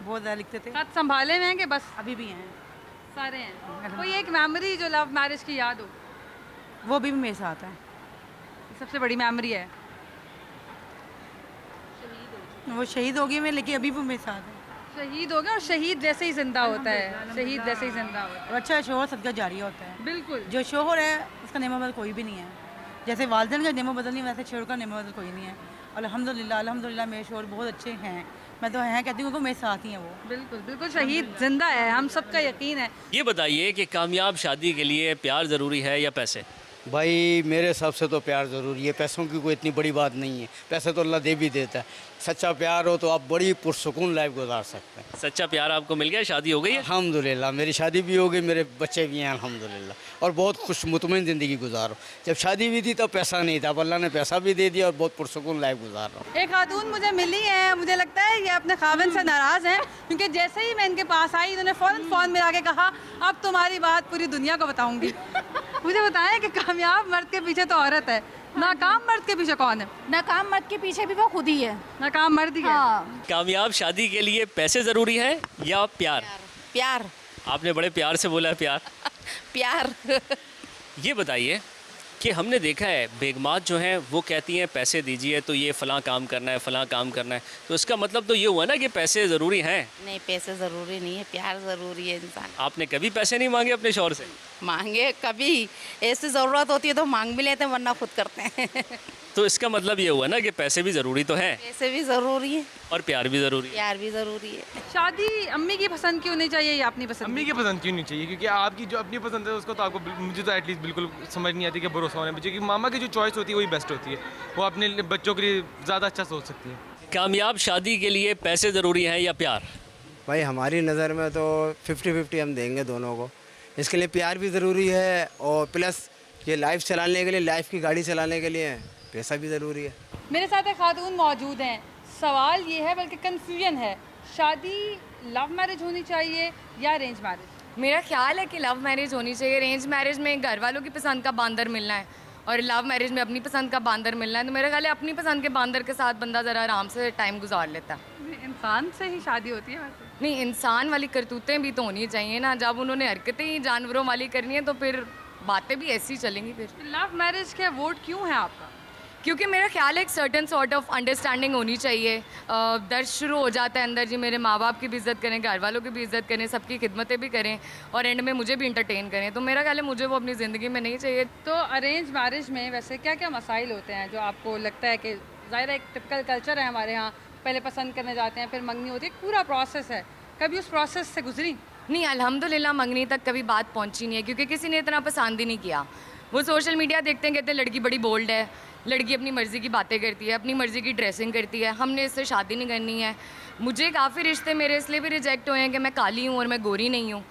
ज़्यादा लिखते थे। खत संभाले हुए हैं कि बस अभी भी हैं, सारे हैं? कोई एक मेमोरी जो लव मैरिज की याद हो? वो अभी भी मेरे साथ है। सबसे बड़ी मेमोरी है? वो शहीद हो गई मैं, लेकिन अभी भी मेरे साथ है। शहीद हो गया, और शहीद जैसे ही जिंदा होता है, शहीद जैसे ही जिंदा होता है। और अच्छा शोहर सदका जारी होता है। बिल्कुल, जो शोहर है उसका नेमो बदल कोई भी नहीं है। जैसे वालिदैन का नेमो बदल नहीं, वैसे शोहर का नेमो बदल कोई नहीं है। अल्हम्दुलिल्लाह मेरे शोहर बहुत अच्छे हैं। मैं तो कहती हूँ क्योंकि मेरे साथ ही हैं वो। बिल्कुल बिल्कुल, शहीद जिंदा है, हम सबका यकीन है। ये बताइए कि कामयाब शादी के लिए प्यार ज़रूरी है या पैसे? भाई मेरे हिसाब से तो प्यार ज़रूरी है, पैसों की कोई इतनी बड़ी बात नहीं है। पैसे तो अल्लाह दे भी देता है। सच्चा प्यार हो तो आप बड़ी पुरसुकून लाइफ गुजार सकते हैं। सच्चा प्यार आपको मिल गया, शादी हो गई है? अल्हम्दुलिल्लाह मेरी शादी भी हो गई, मेरे बच्चे भी हैं अल्हम्दुलिल्लाह, और बहुत खुश मुतमईन ज़िंदगी गुजारो। जब शादी भी थी तब पैसा नहीं था, अब अल्लाह ने पैसा भी दे दिया और बहुत पुरसुकून लाइफ गुजार रहा हूँ। एक खातून मुझे मिली है, मुझे लगता है ये अपने खाविन से नाराज़ हैं, क्योंकि जैसे ही मैं इनके पास आई इन्होंने फ़ौरन फ़ोन मिला के कहा अब तुम्हारी बात पूरी दुनिया को बताऊंगी। मुझे बताएं कि कामयाब मर्द के पीछे तो औरत है, नाकाम मर्द के पीछे कौन है? नाकाम मर्द के पीछे भी वो खुद ही है। नाकाम मर्द ही है। कामयाब शादी के लिए पैसे ज़रूरी है या प्यार? प्यार। आपने बड़े प्यार से बोला है प्यार। प्यार। ये बताइए कि हमने देखा है बेगमात जो हैं वो कहती हैं पैसे दीजिए तो ये फ़लाँ काम करना है, फ़लाँ काम करना है, तो इसका मतलब तो ये हुआ ना कि पैसे ज़रूरी हैं? नहीं, पैसे ज़रूरी नहीं है, प्यार ज़रूरी है इंसान। आपने कभी पैसे नहीं मांगे अपने शौहर से? मांगे कभी, ऐसी ज़रूरत होती है तो मांग भी लेते हैं, वरना खुद करते हैं। तो इसका मतलब ये हुआ ना कि पैसे भी ज़रूरी तो हैं पैसे भी ज़रूरी है और प्यार भी ज़रूरी है। प्यार भी ज़रूरी है। शादी अम्मी की पसंद की होनी चाहिए या अपनी पसंद? अम्मी की पसंद क्यों नहीं चाहिए? क्योंकि आपकी जो अपनी पसंद है उसको तो आपको मुझे तो एटलीस्ट बिल्कुल समझ नहीं आती कि भरोसा होने पर, क्योंकि मामा की जो चॉइस होती है वही बेस्ट होती है, वो अपने बच्चों के लिए ज़्यादा अच्छा सोच सकती है। कामयाब शादी के लिए पैसे ज़रूरी हैं या प्यार? भाई हमारी नज़र में तो 50-50 हम देंगे दोनों को। इसके लिए प्यार भी ज़रूरी है, और प्लस ये लाइफ चलाने के लिए, लाइफ की गाड़ी चलाने के लिए पैसा भी ज़रूरी है। मेरे साथ एक खातून मौजूद हैं। सवाल ये है, बल्कि कन्फ्यूजन है, शादी लव मैरिज होनी चाहिए या अरेंज मैरिज? मेरा ख्याल है कि लव मैरिज होनी चाहिए। अरेंज मैरिज में घर वालों की पसंद का बांदर मिलना है, और लव मैरिज में अपनी पसंद का बांदर मिलना है। तो मेरा ख्याल है अपनी पसंद के बांदर के साथ बंदा ज़रा आराम से टाइम गुजार लेता है। इंसान से ही शादी होती है वैसे? नहीं, इंसान वाली करतूतें भी तो होनी चाहिए ना। जब उन्होंने हरकतें ही जानवरों वाली करनी है तो फिर बातें भी ऐसी चलेंगी। फिर लव मैरिज के वोट क्यों है आपका? क्योंकि मेरा ख्याल है एक सर्टन सॉर्ट ऑफ अंडरस्टैंडिंग होनी चाहिए। दर्द शुरू हो जाता है अंदर जी, मेरे माँ बाप की भी इज़्ज़त करें, घर वालों की भी इज़्ज़त करें, सबकी खिदमतें भी करें, और एंड में मुझे भी इंटरटेन करें। तो मेरा ख्याल है मुझे वो अपनी ज़िंदगी में नहीं चाहिए। तो अरेंज मैरिज में वैसे क्या क्या मसाइल होते हैं जो आपको लगता है कि ज़ाहिर है एक टिपिकल कल्चर है हमारे यहाँ, पहले पसंद करने जाते हैं, फिर मंगनी होती है, पूरा प्रोसेस है, कभी उस प्रोसेस से गुजरी? नहीं, अल्हम्दुलिल्लाह मंगनी तक कभी बात पहुंची नहीं है, क्योंकि किसी ने इतना पसंद ही नहीं किया। वो सोशल मीडिया देखते हैं, कहते हैं लड़की बड़ी बोल्ड है, लड़की अपनी मर्ज़ी की बातें करती है, अपनी मर्ज़ी की ड्रेसिंग करती है, हमने इससे शादी नहीं करनी है। मुझे काफ़ी रिश्ते मेरे इसलिए भी रिजेक्ट हुए हैं कि मैं काली हूँ और मैं गोरी नहीं हूँ।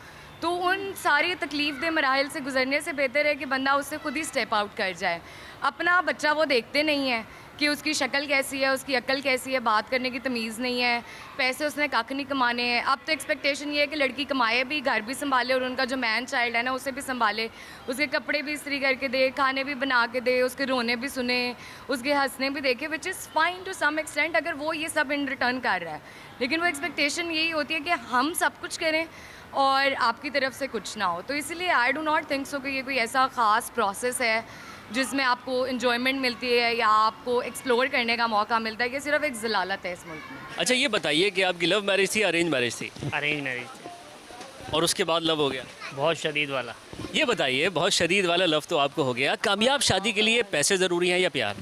तो उन सारी तकलीफ़ दे मराहल से गुजरने से बेहतर है कि बंदा उससे खुद ही स्टेप आउट कर जाए। अपना बच्चा वो देखते नहीं है कि उसकी शक्ल कैसी है, उसकी अक्ल कैसी है, बात करने की तमीज़ नहीं है, पैसे उसने कख नहीं कमाने हैं। अब तो एक्सपेक्टेशन ये है कि लड़की कमाए भी, घर भी संभाले, और उनका जो मैन चाइल्ड है ना उसे भी संभाले, उसके कपड़े भी इस्त्री करके दे, खाने भी बना के दे, उसके रोने भी सुने, उसके हंसने भी देखे, which is fine to some extent अगर वो ये सब इन रिटर्न कर रहा है। लेकिन वो एक्सपेक्टेशन यही होती है कि हम सब कुछ करें और आपकी तरफ से कुछ ना हो। तो इसलिए I do not think so कि ये कोई ऐसा ख़ास प्रोसेस है जिसमें आपको इन्जॉयमेंट मिलती है या आपको एक्सप्लोर करने का मौका मिलता है, कि सिर्फ एक ज़लालत है इस मुल्क में। अच्छा ये बताइए कि आपकी लव मैरिज थी, अरेंज मैरिज थी? अरेंज मैरिज थी। और उसके बाद लव हो गया? बहुत शदीद वाला। ये बताइए, बहुत शदीद वाला लव तो आपको हो गया, कामयाब शादी के लिए पैसे ज़रूरी हैं या प्यार?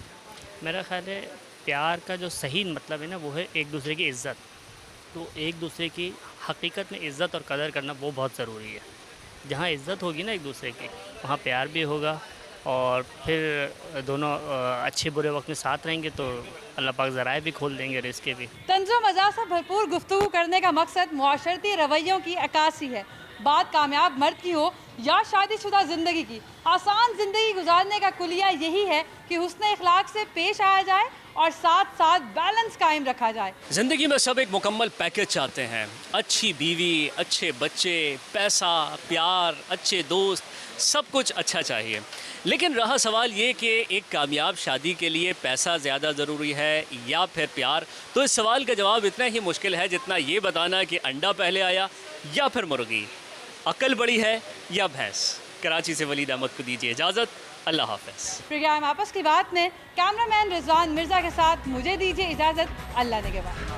मेरा ख्याल है प्यार का जो सही मतलब है ना वो है एक दूसरे की इज़्ज़त। तो एक दूसरे की हकीकत में इज़्ज़त और कदर करना वो बहुत ज़रूरी है। जहाँ इज़्ज़त होगी ना एक दूसरे की, वहाँ प्यार भी होगा, और फिर दोनों अच्छे बुरे वक्त में साथ रहेंगे तो अल्लाह पाक ज़राए भी खोल देंगे, रिस्क के भी। तंज़ो मज़ा से भरपूर गुफ्तगू करने का मकसद मुआशरती रवैयों की अक्कासी है, बात कामयाब मर्द की हो या शादीशुदा ज़िंदगी की, आसान ज़िंदगी गुजारने का कुलिया यही है कि हुस्न इखलाक से पेश आया जाए और साथ साथ बैलेंस कायम रखा जाए। ज़िंदगी में सब एक मुकम्मल पैकेज चाहते हैं, अच्छी बीवी, अच्छे बच्चे, पैसा, प्यार, अच्छे दोस्त, सब कुछ अच्छा चाहिए। लेकिन रहा सवाल ये कि एक कामयाब शादी के लिए पैसा ज़्यादा ज़रूरी है या फिर प्यार, तो इस सवाल का जवाब इतना ही मुश्किल है जितना ये बताना कि अंडा पहले आया या फिर मुर्गी, अकल बड़ी है या भैंस। कराची से वलीद अहमद को दीजिए इजाज़त, अल्लाह हाफ़िज़। प्रोग्राम आपस की बात में कैमरामैन रिजवान मिर्ज़ा के साथ मुझे दीजिए इजाज़त, अल्लाह ने के बाद।